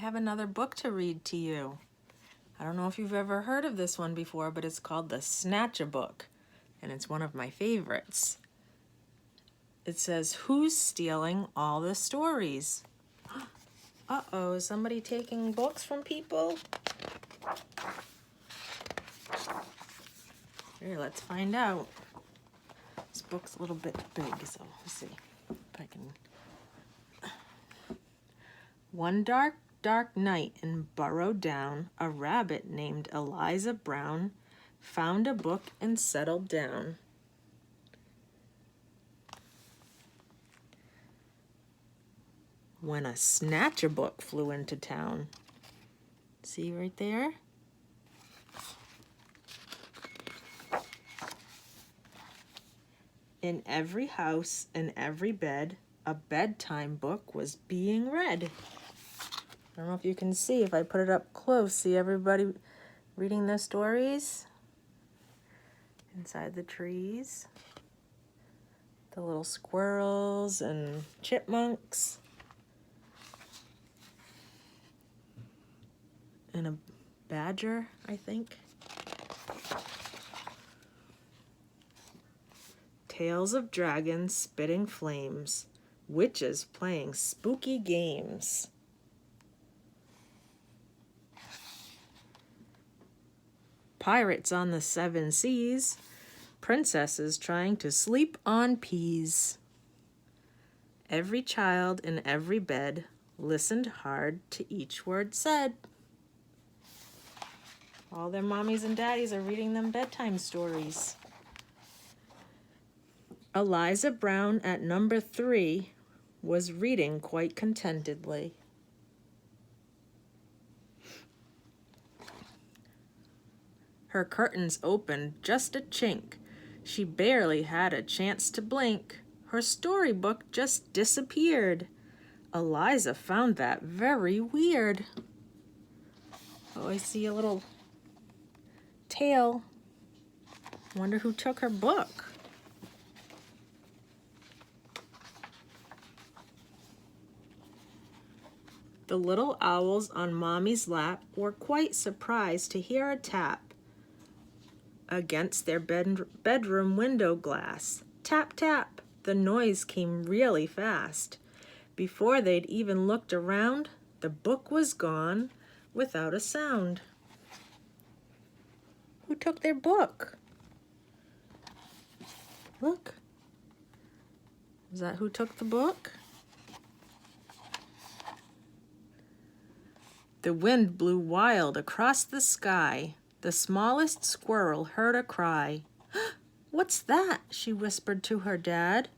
have another book to read to you. I don't know if you've ever heard of this one before, but it's called The Snatch-a-Book, and it's one of my favorites. It says, "Who's stealing all the stories?" Uh-oh, is somebody taking books from people? Here, let's find out. This book's a little bit big, so let's see if I can. One dark, dark night in Burrow Down, a rabbit named Eliza Brown found a book and settled down. When a Snatch-a-Book flew into town. See right there? In every house and every bed, a bedtime book was being read. I don't know if you can see, if I put it up close, see everybody reading their stories? Inside the trees. The little squirrels and chipmunks. And a badger, I think. Tales of dragons spitting flames, witches playing spooky games. Pirates on the 7 seas, princesses trying to sleep on peas. Every child in every bed listened hard to each word said. All their mommies and daddies are reading them bedtime stories. Eliza Brown at number 3 was reading quite contentedly. Her curtains opened just a chink. She barely had a chance to blink. Her storybook just disappeared. Eliza found that very weird. Oh, I see a little tail. Wonder who took her book. The little owls on Mommy's lap were quite surprised to hear a tap against their bedroom window glass. Tap, tap. The noise came really fast. Before they'd even looked around, the book was gone without a sound. Who took their book? Look. Is that who took the book? The wind blew wild across the sky. The smallest squirrel heard a cry. "What's that?" she whispered to her dad.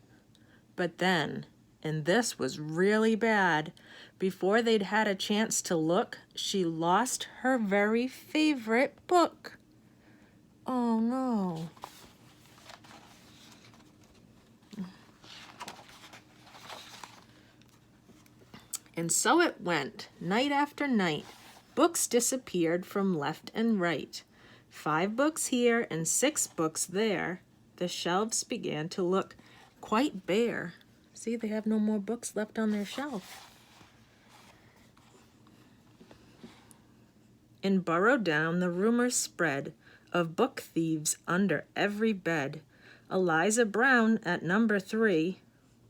But then, and this was really bad, before they'd had a chance to look, she lost her very favorite book. Oh no. And so it went, night after night. Books disappeared from left and right. 5 books here and 6 books there. The shelves began to look quite bare. See, they have no more books left on their shelf. In Burrow Down, the rumors spread of book thieves under every bed. Eliza Brown at number 3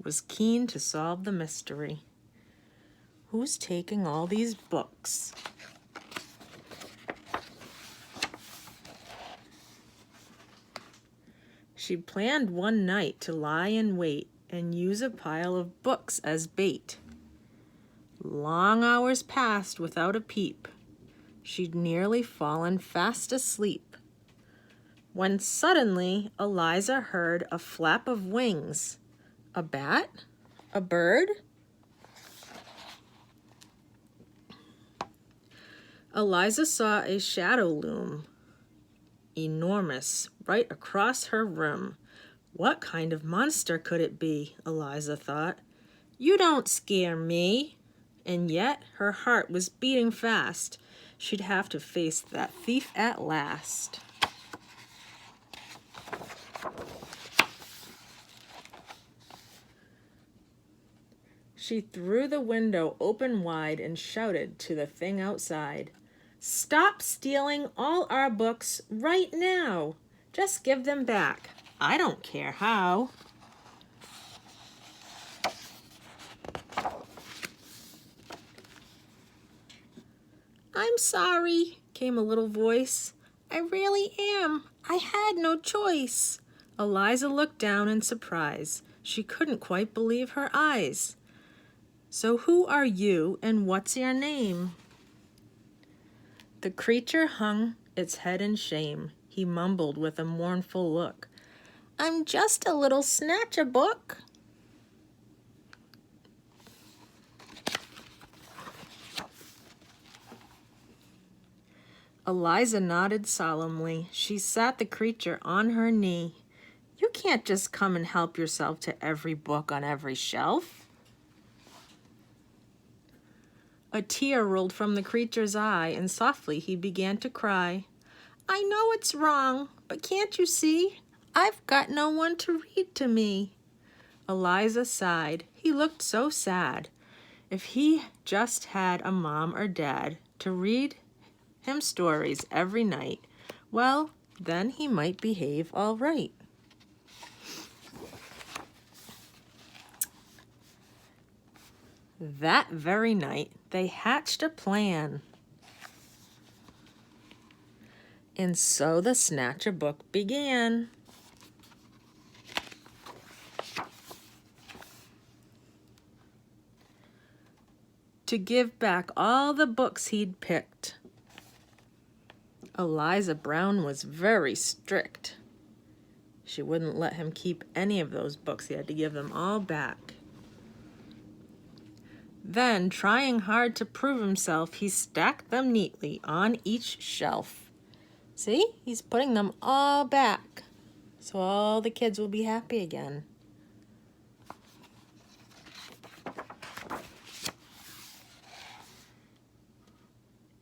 was keen to solve the mystery. Who's taking all these books? She planned one night to lie in wait and use a pile of books as bait. Long hours passed without a peep. She'd nearly fallen fast asleep, when suddenly Eliza heard a flap of wings. A bat? A bird? Eliza saw a shadow loom, enormous, right across her room. What kind of monster could it be? Eliza thought. You don't scare me. And yet her heart was beating fast. She'd have to face that thief at last. She threw the window open wide and shouted to the thing outside, "Stop stealing all our books right now! Just give them back. I don't care how." "I'm sorry," came a little voice. "I really am. I had no choice." Eliza looked down in surprise. She couldn't quite believe her eyes. "So who are you and what's your name?" The creature hung its head in shame. He mumbled with a mournful look, "I'm just a little snatch-a-book." Eliza nodded solemnly. She sat the creature on her knee. "You can't just come and help yourself to every book on every shelf." A tear rolled from the creature's eye, and softly he began to cry. "I know it's wrong, but can't you see? I've got no one to read to me." Eliza sighed. He looked so sad. If he just had a mom or dad to read him stories every night, well, then he might behave all right. That very night, they hatched a plan. And so the Snatch-a-Book began. To give back all the books he'd picked. Eliza Brown was very strict. She wouldn't let him keep any of those books. He had to give them all back. Then, trying hard to prove himself, he stacked them neatly on each shelf. See? He's putting them all back, so all the kids will be happy again.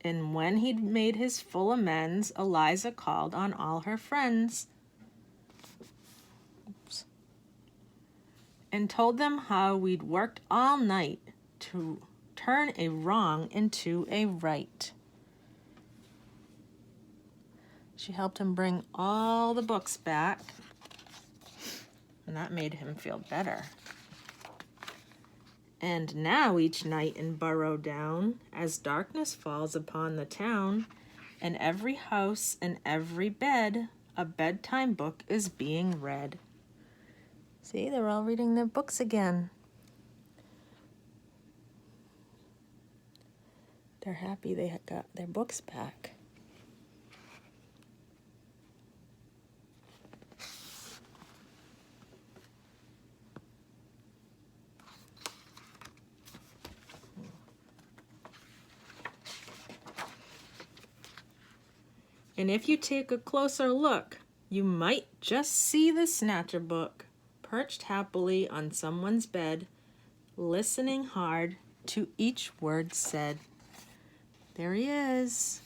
And when he'd made his full amends, Eliza called on all her friends. And told them how we'd worked all night to turn a wrong into a right. She helped him bring all the books back, and that made him feel better. And now each night in Burrow Down, as darkness falls upon the town, in every house and every bed, a bedtime book is being read. See, they're all reading their books again. They're happy they got their books back. And if you take a closer look, you might just see the Snatch-a-Book perched happily on someone's bed, listening hard to each word said. There he is.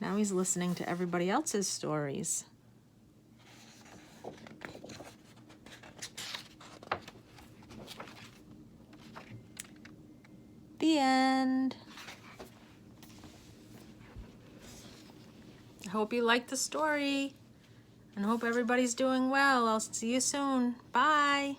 Now he's listening to everybody else's stories. The end. I hope you liked the story and hope everybody's doing well. I'll see you soon. Bye.